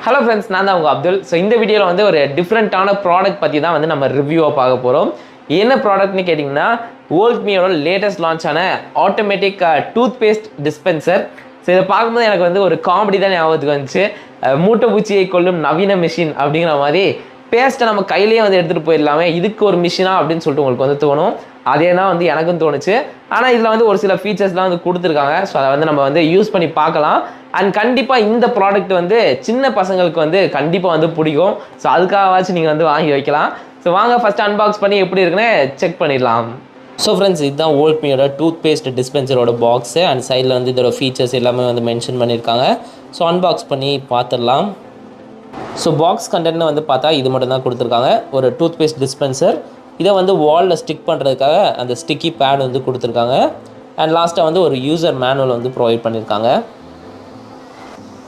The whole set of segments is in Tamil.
Hello friends, நான் தான் உங்க அப்துல். ஸோ இந்த வீடியோவில் வந்து ஒரு டிஃப்ரெண்ட்டான ப்ராடக்ட் பற்றி தான் வந்து நம்ம ரிவ்யூவாக பார்க்க போகிறோம். என்ன ப்ராடக்ட்னு கேட்டிங்கன்னா வோல்ட்மியோட லேட்டஸ்ட் லான்ச் ஆன automatic toothpaste dispenser. So இதை பார்க்கும்போது எனக்கு வந்து ஒரு காமெடி தான் ஞாபகத்துக்கு வந்துச்சு. மூட்டை பூச்சியை கொள்ளும் நவீன மிஷின் அப்படிங்கிற மாதிரி பேஸ்ட்டை நம்ம கையிலேயே வந்து எடுத்துகிட்டு போயிடலாமே, இதுக்கு ஒரு மிஷினா அப்படின்னு சொல்லிட்டு உங்களுக்கு வந்து தோணும். அதே தான் வந்து எனக்கும் தோணுச்சு. ஆனால் இதில் வந்து ஒரு சில ஃபீச்சர்ஸ்லாம் வந்து கொடுத்துருக்காங்க. ஸோ அதை வந்து நம்ம வந்து யூஸ் பண்ணி பார்க்கலாம். அண்ட் கண்டிப்பாக இந்த ப்ராடக்ட் வந்து சின்ன பசங்களுக்கு வந்து கண்டிப்பாக வந்து பிடிக்கும். ஸோ அதுக்காகவாச்சும் நீங்கள் வந்து வாங்கி வைக்கலாம். ஸோ வாங்க ஃபஸ்ட் அன்பாக்ஸ் பண்ணி எப்படி இருக்குன்னு செக் பண்ணிடலாம். ஸோ ஃப்ரெண்ட்ஸ், இதுதான் வோல்ட்மியோட டூத் பேஸ்ட் டிஸ்பென்சரோட பாக்ஸு. அண்ட் சைடில் வந்து இதோட ஃபீச்சர்ஸ் எல்லாமே வந்து மென்ஷன் பண்ணியிருக்காங்க. ஸோ அன்பாக்ஸ் பண்ணி பார்த்துடலாம். ஸோ பாக்ஸ் கண்டென்ட்னு வந்து பார்த்தா இது மட்டும் தான் கொடுத்துருக்காங்க. ஒரு டூத் பேஸ்ட் டிஸ்பென்சர், இதை வந்து வாலில் ஸ்டிக் பண்ணுறதுக்காக அந்த ஸ்டிக்கி பேட் வந்து கொடுத்துருக்காங்க. அண்ட் லாஸ்ட்டாக வந்து ஒரு யூசர் மேனுவல் வந்து ப்ரொவைட் பண்ணியிருக்காங்க.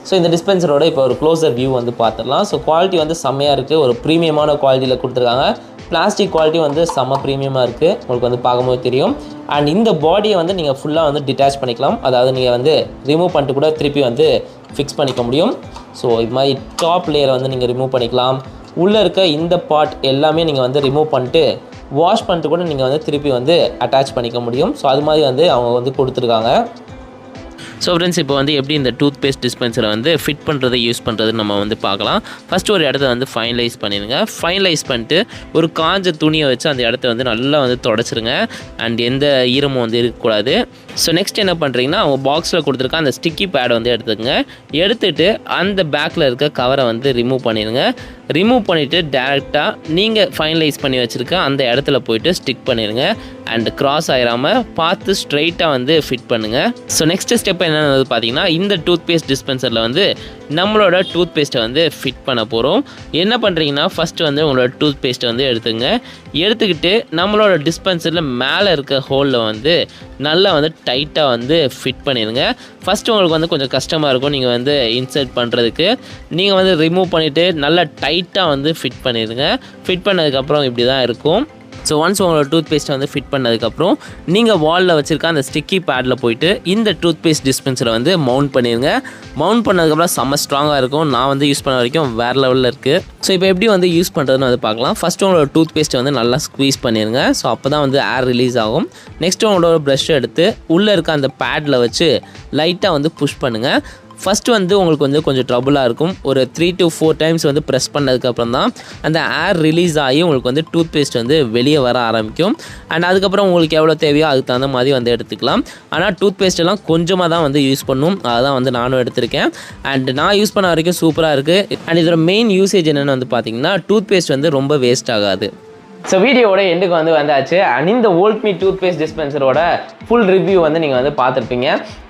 ஸோ இந்த டிஸ்பென்சரோட இப்போ ஒரு க்ளோசர் வியூ வந்து பார்த்துடலாம். ஸோ குவாலிட்டி வந்து செம்மையாக இருக்குது. ஒரு ப்ரீமியமான குவாலிட்டியில் கொடுத்துருக்காங்க. பிளாஸ்டிக் குவாலிட்டி வந்து செம்ம ப்ரீமியமாக இருக்குது, உங்களுக்கு வந்து பார்க்கும்போது தெரியும். அண்ட் இந்த பாடியை வந்து நீங்கள் ஃபுல்லாக வந்து டிட்டாச் பண்ணிக்கலாம். அதாவது நீங்கள் வந்து ரிமூவ் பண்ணிட்டு கூட திருப்பி வந்து ஃபிக்ஸ் பண்ணிக்க முடியும். ஸோ இது மாதிரி டாப் லேயரை வந்து நீங்கள் ரிமூவ் பண்ணிக்கலாம். உள்ளே இருக்க இந்த பார்ட் எல்லாமே நீங்கள் வந்து ரிமூவ் பண்ணிட்டு வாஷ் பண்ணிட்டு கூட நீங்கள் வந்து திருப்பி வந்து அட்டாச் பண்ணிக்க முடியும். ஸோ அது மாதிரி வந்து அவங்க வந்து கொடுத்துருக்காங்க. ஸோ ஃப்ரெண்ட்ஸ், இப்போ வந்து எப்படி இந்த டூத் பேஸ்ட் டிஸ்பென்சரை வந்து ஃபிட் பண்ணுறதை யூஸ் பண்ணுறது நம்ம வந்து பார்க்கலாம். ஃபஸ்ட்டு ஒரு இடத்த வந்து ஃபைனலைஸ் பண்ணிடுங்க. ஃபைனலைஸ் பண்ணிட்டு ஒரு காஞ்ச துணியை வச்சு அந்த இடத்த வந்து நல்லா வந்து தொடச்சிருங்க. அண்ட் எந்த ஈரமும் வந்து இருக்கக்கூடாது. ஸோ நெக்ஸ்ட் என்ன பண்ணுறீங்கன்னா, அவங்க பாக்ஸில் கொடுத்துருக்க அந்த ஸ்டிக்கி பேடை வந்து எடுத்துக்கங்க. எடுத்துகிட்டு அந்த பேக்கில் இருக்க கவரை வந்து ரிமூவ் பண்ணிடுங்க. ரிமூவ் பண்ணிவிட்டு டேரெக்டாக நீங்கள் ஃபைனலைஸ் பண்ணி வச்சுருக்க அந்த இடத்துல போய்ட்டு ஸ்டிக் பண்ணிடுங்க. அண்ட் கிராஸ் ஆகிடாமல் பார்த்து ஸ்ட்ரைட்டாக வந்து ஃபிட் பண்ணுங்கள். ஸோ நெக்ஸ்ட் ஸ்டெப் என்னென்னு பார்த்தீங்கன்னா, இந்த டூத் பேஸ்ட் டிஸ்பென்சரில் வந்து நம்மளோட டூத் பேஸ்ட்டை வந்து ஃபிட் பண்ண போகிறோம். என்ன பண்ணுறீங்கன்னா, ஃபஸ்ட்டு வந்து உங்களோட டூத் பேஸ்ட்டை வந்து எடுத்துக்கிட்டு நம்மளோட டிஸ்பென்சரில் மேலே இருக்க ஹோலில் வந்து நல்லா வந்து டைட்டாக வந்து ஃபிட் பண்ணிடுங்க. ஃபஸ்ட்டு உங்களுக்கு வந்து கொஞ்சம் கஷ்டமாக இருக்கும் நீங்கள் வந்து இன்சர்ட் பண்ணுறதுக்கு. நீங்கள் வந்து ரிமூவ் பண்ணிவிட்டு நல்லா டைட்டாக வந்து ஃபிட் பண்ணிடுங்க. ஃபிட் பண்ணதுக்கப்புறம் இப்படி தான் இருக்கும். ஸோ ஒன்ஸ் உங்களோட டூத் பேஸ்ட்டை வந்து ஃபிட் பண்ணதுக்கப்புறம் நீங்கள் வாலில் வச்சுருக்க அந்த ஸ்டிக்கி பேடில் போய்ட்டு இந்த டூத் பேஸ்ட் டிஸ்பென்சரை வந்து மவுண்ட் பண்ணிடுங்க. மவுண்ட் பண்ணதுக்கப்புறம் செம்ம ஸ்ட்ராங்காக இருக்கும். நான் வந்து யூஸ் பண்ண வரைக்கும் வேறு லெவலில் இருக்குது. ஸோ இப்போ எப்படி வந்து யூஸ் பண்ணுறதுன்னு வந்து பார்க்கலாம். ஃபஸ்ட்டு உங்களோட டூத் பேஸ்ட்டை வந்து நல்லா ஸ்க்வீஸ் பண்ணிடுங்க. ஸோ அப்போ தான் வந்து ஏர் ரிலீஸ் ஆகும். நெக்ஸ்ட்டு உங்களோட ப்ரஷ் எடுத்து உள்ளே இருக்க அந்த பேடில் வச்சு லைட்டாக வந்து புஷ் பண்ணுங்கள். ஃபஸ்ட்டு வந்து உங்களுக்கு வந்து கொஞ்சம் ட்ரபுளாக இருக்கும். ஒரு 3 to 4 டைம்ஸ் வந்து ப்ரெஸ் பண்ணதுக்கப்புறம் தான் அந்த ஏர் ரிலீஸ் ஆகி உங்களுக்கு வந்து டூத் பேஸ்ட் வந்து வெளியே வர ஆரம்பிக்கும். அண்ட் அதுக்கப்புறம் உங்களுக்கு எவ்வளோ தேவையோ அதுக்கு தகுந்த மாதிரி வந்து எடுத்துக்கலாம். ஆனால் டூத் பேஸ்ட்டெல்லாம் கொஞ்சமாக தான் வந்து யூஸ் பண்ணணும். அதான் வந்து நானும் எடுத்திருக்கேன். அண்ட் நான் யூஸ் பண்ண வரைக்கும் சூப்பராக இருக்குது. அண்ட் இதோட மெயின் யூசேஜ் என்னென்னு வந்து பார்த்தீங்கன்னா, டூத் பேஸ்ட் வந்து ரொம்ப வேஸ்ட் ஆகாது. ஸோ வீடியோவோட எண்டுக்கு வந்து வந்தாச்சு. அண்ட் இந்த வோல்ட்மி டூத் பேஸ்ட் டிஸ்பென்சரோட ஃபுல் ரிவ்யூ வந்து நீங்கள் வந்து பார்த்துருப்பீங்க.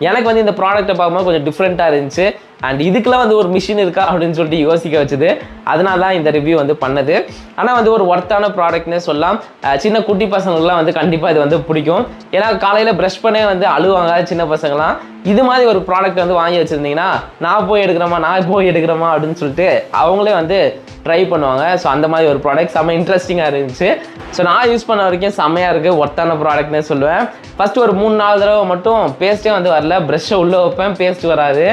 எனக்கு வந்து இந்த ப்ராடக்ட்டை பார்க்கும்போது கொஞ்சம் டிஃப்ரெண்ட்டாக இருந்துச்சு. அண்ட் இதுக்கெலாம் வந்து ஒரு மிஷின் இருக்கா அப்படின்னு சொல்லிட்டு யோசிக்க வச்சுது. அதனால தான் இந்த ரிவ்யூ வந்து பண்ணது. ஆனால் வந்து ஒரு ஒர்த்தான ப்ராடக்ட்னே சொல்லலாம். சின்ன குட்டி பசங்களுக்குலாம் வந்து கண்டிப்பாக இது வந்து பிடிக்கும். ஏன்னா காலையில் ப்ரஷ் பண்ணே வந்து அழுவாங்க சின்ன பசங்களாம். இது மாதிரி ஒரு ப்ராடக்ட் வந்து வாங்கி வச்சுருந்தீங்கன்னா, நான் போய் எடுக்கிறேமா அப்படின்னு சொல்லிட்டு அவங்களே வந்து ட்ரை பண்ணுவாங்க. ஸோ அந்த மாதிரி ஒரு ப்ராடக்ட் செம்ம இன்ட்ரெஸ்டிங்காக இருந்துச்சு. ஸோ நான் யூஸ் பண்ண வரைக்கும் செம்மையாக இருக்குது, ஒர்த்தான ப்ராடக்ட்னே சொல்லுவேன். ஃபஸ்ட்டு ஒரு 3-4 தடவை மட்டும் பேஸ்ட்டே வந்து வரல. ப்ரஷ்ஷை உள்ளே வைப்பேன், பேஸ்ட் வராது.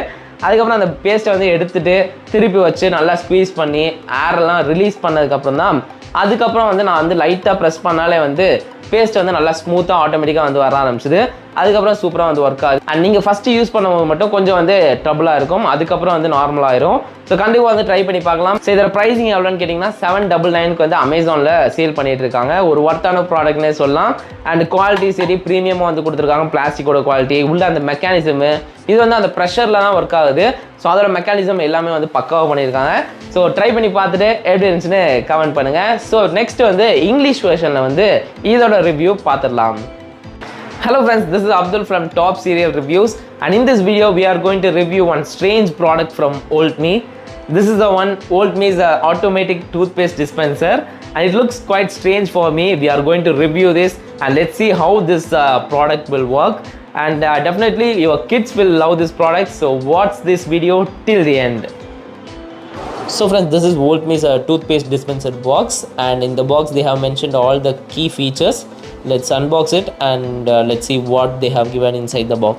அதுக்கப்புறம் அந்த பேஸ்ட்டை வந்து எடுத்துகிட்டு திருப்பி வச்சு நல்லா ஸ்க்வீஸ் பண்ணி ஏரெல்லாம் ரிலீஸ் பண்ணதுக்கப்புறம் தான் அதுக்கப்புறம் வந்து நான் வந்து லைட்டாக ப்ரெஸ் பண்ணாலே வந்து பேஸ்ட் வந்து நல்லா ஸ்மூத்தாக ஆட்டோமேட்டிக்காக வந்து வர ஆரம்பிச்சிது. அதுக்கப்புறம் சூப்பராக வந்து ஒர்க் ஆகுது. அண்ட் நீங்கள் ஃபஸ்ட்டு யூஸ் பண்ணும்போது மட்டும் கொஞ்சம் வந்து ட்ரபுளாக இருக்கும். அதுக்கப்புறம் வந்து நார்மலாகிடும். ஸோ கண்டிப்பாக வந்து ட்ரை பண்ணி பார்க்கலாம். ஸோ இதோட ப்ரைஸிங் எவ்வளோன்னு கேட்டிங்கன்னா, 799 வந்து அமேசானில் சேல் பண்ணிகிட்டு இருக்காங்க. ஒரு ஒர்த்தான ப்ராடக்ட்னே சொல்லலாம். அண்ட் குவாலிட்டி சரி ப்ரீமியமாக வந்து கொடுத்துருக்காங்க. பிளாஸ்டிக்கோட குவாலிட்டி உள்ள அந்த மெக்கானிசமு இது வந்து அந்த ப்ரெஷரில் தான் ஒர்க் ஆகுது. ஸோ அதோட மெக்கானிசம் எல்லாமே வந்து பக்காவாக பண்ணியிருக்காங்க. ஸோ ட்ரை பண்ணி பார்த்துட்டு எப்படி இருந்துச்சுன்னு கமெண்ட் பண்ணுங்கள். ஸோ நெக்ஸ்ட் வந்து இங்கிலீஷ் வெர்ஷனில் வந்து இதோட ரிவ்யூ பார்த்துடலாம். Hello friends, this is Abdul from Top Serial Reviews, and in this video we are going to review one strange product from Voltmi. This is the one Voltmi's automatic toothpaste dispenser, and it looks quite strange for me. We are going to review this and let's see how this product will work, and definitely your kids will love this product, so watch this video till the end. So friends, this is Voltmi's toothpaste dispenser box, and in the box they have mentioned all the key features. Let's unbox it and let's see what they have given inside the box.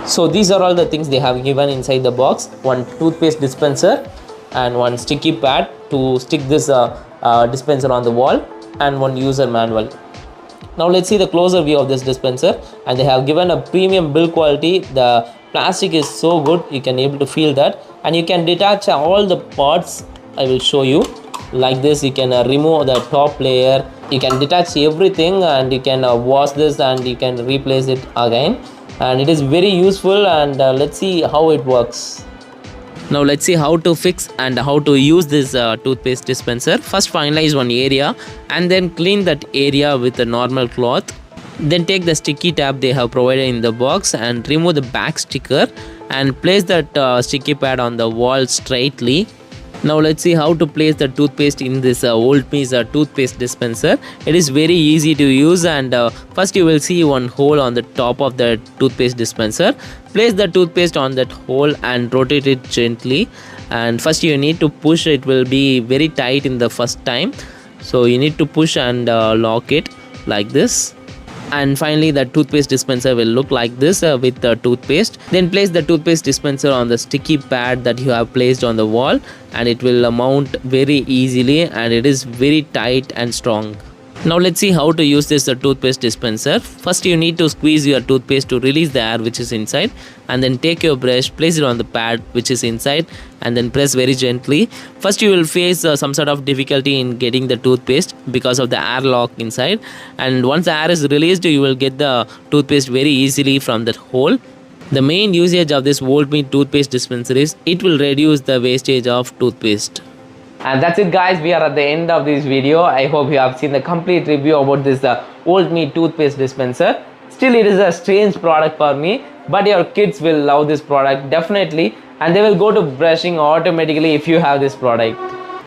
So these are all the things they have given inside the box. One toothpaste dispenser and one sticky pad to stick this dispenser on the wall, and one user manual. Now let's see the closer view of this dispenser, and they have given a premium build quality. The plastic is so good, you can able to feel that, and you can detach all the parts. I will show you like this. You can remove the top layer, you can detach everything, and you can wash this and you can replace it again, and it is very useful. And let's see how it works. Now let's see how to fix and how to use this toothpaste dispenser. First finalize one area and then clean that area with a normal cloth. Then take the sticky tab they have provided in the box and remove the back sticker and place that sticky pad on the wall straightly. Now let's see how to place the toothpaste in this Voltmi's toothpaste dispenser. It is very easy to use, and first you will see one hole on the top of the toothpaste dispenser. Place the toothpaste on that hole and rotate it gently, and first you need to push. It will be very tight in the first time, so you need to push and lock it like this. And finally the toothpaste dispenser will look like this with the toothpaste. Then place the toothpaste dispenser on the sticky pad that you have placed on the wall, and it will mount very easily, and it is very tight and strong. Now let's see how to use this toothpaste dispenser. First you need to squeeze your toothpaste to release the air which is inside, and then take your brush, place it on the pad which is inside, and then press very gently. First you will face some sort of difficulty in getting the toothpaste because of the air lock inside, and once the air is released you will get the toothpaste very easily from that hole. The main usage of this Voltmi toothpaste dispenser is it will reduce the wastage of toothpaste. And that's it guys, we are at the end of this video. I hope you have seen the complete review about this Voltmi toothpaste dispenser. Still it is a strange product for me, but your kids will love this product definitely, and they will go to brushing automatically if you have this product.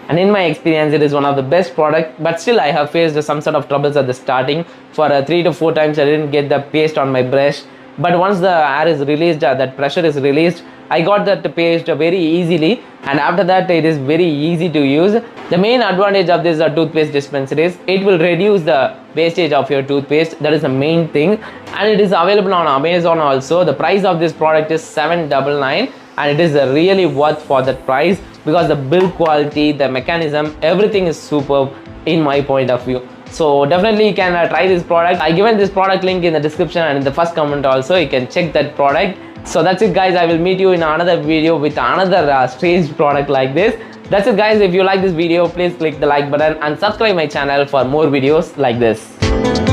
And in my experience it is one of the best product, but still I have faced some sort of troubles at the starting. For 3 to 4 times I didn't get the paste on my brush, but once the air is released, that pressure is released, I got that paste very easily, and after that it is very easy to use. The main advantage of this toothpaste dispenser is it will reduce the wastage of your toothpaste. That is the main thing, and it is available on Amazon also. The price of this product is $799, and it is really worth for that price because the build quality, the mechanism, everything is superb in my point of view. So definitely you can try this product. I given this product link in the description and in the first comment also. You can check that product. So that's it guys, I will meet you in another video with another strange product like this. That's it guys, if you like this video please click the like button and subscribe my channel for more videos like this.